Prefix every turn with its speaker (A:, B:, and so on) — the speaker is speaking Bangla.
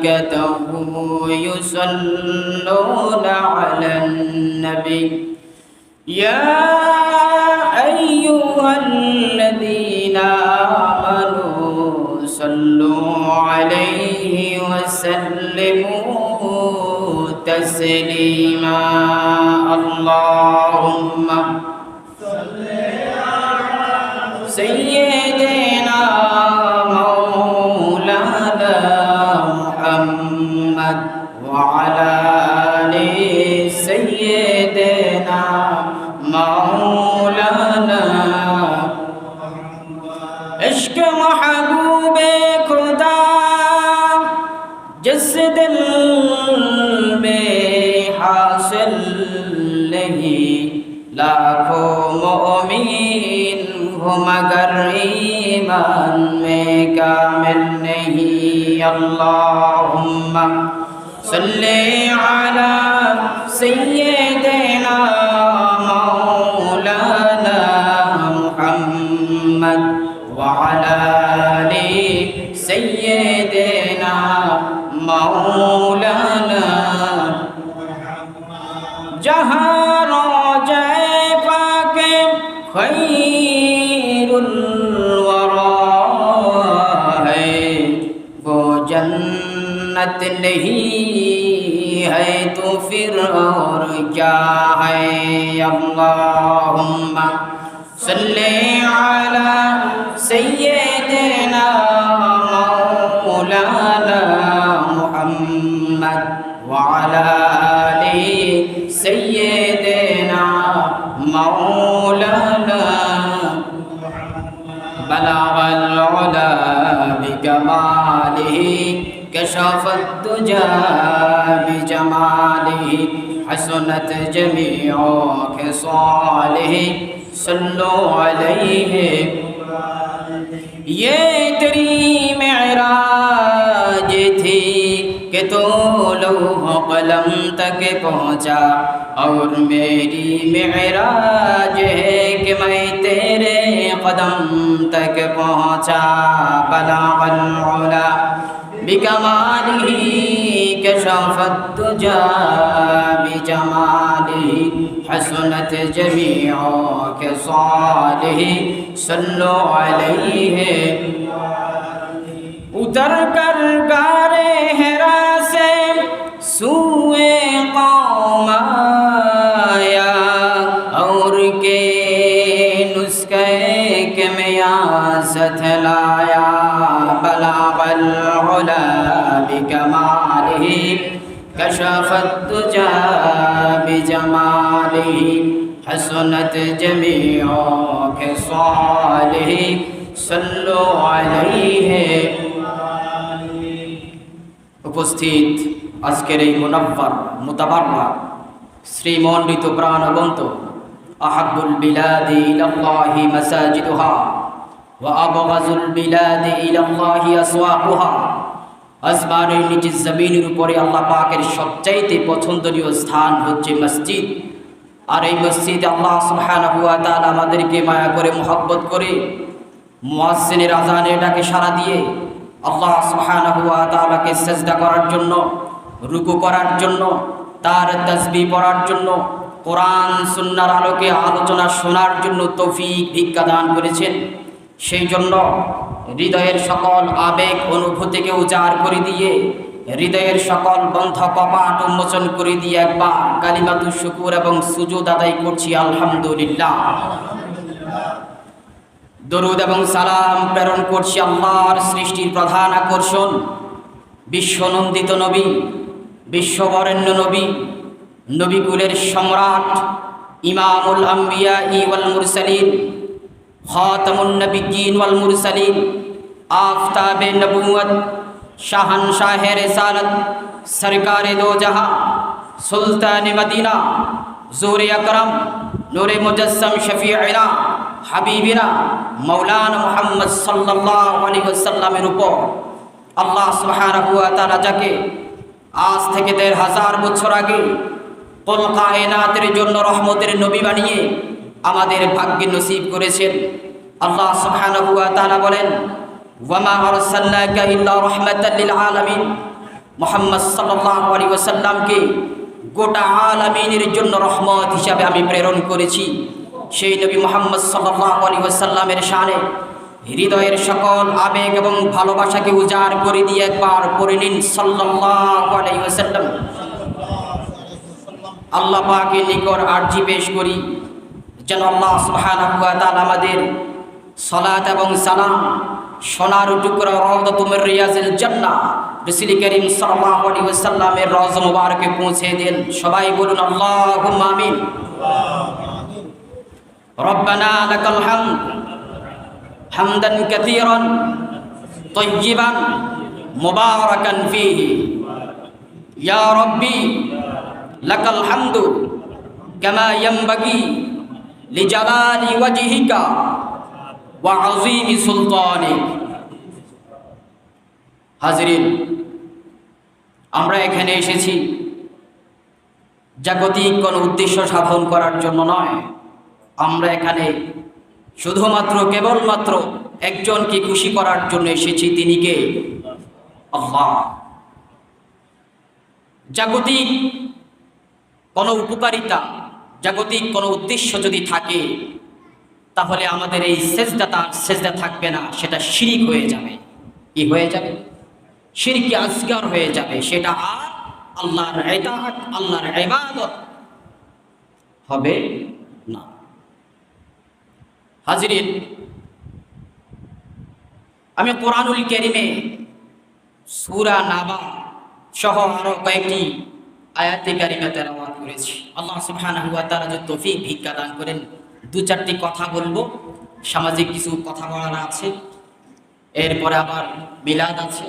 A: وملائكته يصلون على النبي يا أيها الذين آمنوا صلوا عليه وسلموا تسليما اللهم صل على سيدنا مولانا محمد وعلى آل سيدنا مولانا عشق محبوب खुदा जिस दिल में हासिल नहीं लाखों मोमिन हो मगर ईमान में कामिल नहीं अल्लाहुम्मा सल्ली अला सय्यिदिना मौलाना मुहम्मद वअला आलि सय्यिदिना मौलाना जहाँ रोज़े पाके खैरुल वरा है वो जन्नत नहीं है तो फिर और क्या है अल्लाहुम्मा सल्ली अला सय्यिदिना मौलाना मुहम्मद वअला आलि सय्यिदिना मौलाना बलगल उला बिकमालिही कशफत दुजा बिजमालिही हसनत जमीउ खिसालिही सल्लु अलैहि ये तेरी मेराज थी कि तो लौह कलम तक पहुँचा और मेरी मेराज है कि मैं तेरे कदम तक पहुँचा बलगल उला बिकमालिही कशफत दुजा बिजमालिही हसनत जमीउ खिसालिही सल्लु अलैहि उतर कर गारे हिरा से सूए कौम आया और के नुस्खे के मियासत लाया बलगल उला बिकमालिही कशफत दुजा बिजमालिही हसनत जमीउ खिसालिही सल्लु अलैहि উপস্থিত আজকের এই মুনাফফার মুতাবাররা শ্রীমণ্ডিত প্রাণবন্ত আহাব্বুল বিলাদি ইলাল্লাহি মাসাজিদুহা ওয়া আবগাযুল বিলাদি ইলাল্লাহি আসওয়াকুহা আসমানের নিচে জমিনের উপরে আল্লাহ পাকের সবচাইতে পছন্দনীয় স্থান হচ্ছে মসজিদ আর এই মসজিদে আল্লাহ সুবহানাহু ওয়া তাআলা আমাদেরকে মায়া করে মুহাব্বত করে মুয়াজ্জিনের আযানে ডাকে সাড়া দিয়ে আল্লাহ সুবহানাহু ওয়া তাআলাকে সিজদা করার জন্য রুকু করার জন্য তার তাসবিহ পড়ার জন্য কোরআন সুন্নাহর আলোকে আলোচনা শোনার জন্য তৌফিক ভিক্ষা দান করেছেন সেই জন্য হৃদয়ের সকল আবেগ অনুভূতিকে উজাড় করে দিয়ে হৃদয়ের সকল বন্ধ কপাট উন্মোচন করে দিয়ে একবার কালিমাতুশ শুকর এবং সুজুদ আদায় করছি আলহামদুলিল্লাহ দরুদ এবং সালাম প্রেরণ করছি আল্লাহর সৃষ্টির প্রধান আকর্ষণ বিশ্বনন্দিত নবী বিশ্ববরেণ্য নবী নবীকুলের সম্রাট ইমামুল আম্বিয়া ওয়াল মুরসালিন খাতামুন নবিয়্যিন ওয়াল মুরসালিন আফতাবে নবুয়ত শাহানশাহে রিসালাত সরকারে দো জাহাঁ সুলতান মদিনা জোরে আকরাম নূরে মুজাসসাম শফিউনা হাবিবিনা মাওলানা মুহাম্মদ সাল্লাল্লাহু আলাইহি ওয়াসাল্লামের উপর আল্লাহ সুবহানাহু ওয়া তাআলা যাকে আজ থেকে ১৫০০ বছর আগে কুল কায়নাতের জন্য রহমতের নবী বানিয়ে আমাদের ভাগ্যে নসিব করেছেন আল্লাহ সুবহানাহু ওয়া তাআলা বলেন ওয়ামা আরসালনাকা ইল্লা রাহমাতাল লিল আলামিন মুহাম্মদ সাল্লাল্লাহু আলাইহি ওয়াসাল্লামকে গোটা আলামিনের জন্য রহমত হিসাবে আমি প্রেরণ করেছি। সেই নবী মুহাম্মদ সাল্লাল্লাহু আলাইহি ওয়াসাল্লামের শানে হৃদয়ের সকল আবেগ এবং ভালোবাসাকে উজাড় করে দিয়ে একবার পড়ে নিন সাল্লাল্লাহু আলাইহি ওয়াসাল্লাম। আল্লাহ পাকের নিকট আরজি পেশ করি যেন আল্লাহ সুবহানাহু ওয়া তাআলা আমাদের সালাত এবং সালাম সোনার টুকরা রাউদাতুম মির রিয়াজিল জান্নাহ রাসূল করিম সাল্লাল্লাহু আলাইহি ওয়াসাল্লামের রওজা মুবারকে পৌঁছে দেন। সবাই বলুন আল্লাহুম্মা আমিন। রব্বানা লাকাল হামদ হামদান কাসীরান তাইয়িবান মুবারাকান ফীহি ইয়া রাব্বি লাকাল হামদু কামা ইয়ানবাগি লিজালালি ওয়াজহিকা ওয়া আযীমি সুলতানিক। হাজিরিন, আমরা এখানে এসেছি জাগতিক কোনো উদ্দেশ্য সাধন করার জন্য নয়। আমরা এখানে শুধুমাত্র কেবলমাত্র একজনকে খুশি করার জন্য এসেছি, তিনি কে? আল্লাহ। জাগতিক কোনো উপকারিতা, জাগতিক কোনো উদ্দেশ্য যদি থাকে তাহলে আমাদের এই সেজদা থাকবে না, সেটা শিরিক হয়ে যাবে। কি হয়ে যাবে? শিরকে আসগর হয়ে যাবে। সেটা আর আল্লাহর ইতাআত, আল্লাহর ইবাদত হবে না। হাজিরিন, আমি কোরআনুল কারীমে সূরা নাবা সহ আরো কয়েকটি আয়াতে কারিমা তেলাওয়াত করেছি। আল্লাহ সুবহানাহু ওয়া তাআলা যদি তৌফিক ভিক্ষা দান করেন, দু চারটি কথা বলবো। সামাজিক কিছু কথা বলার আছে, এরপরে আবার মিলাদ আছে।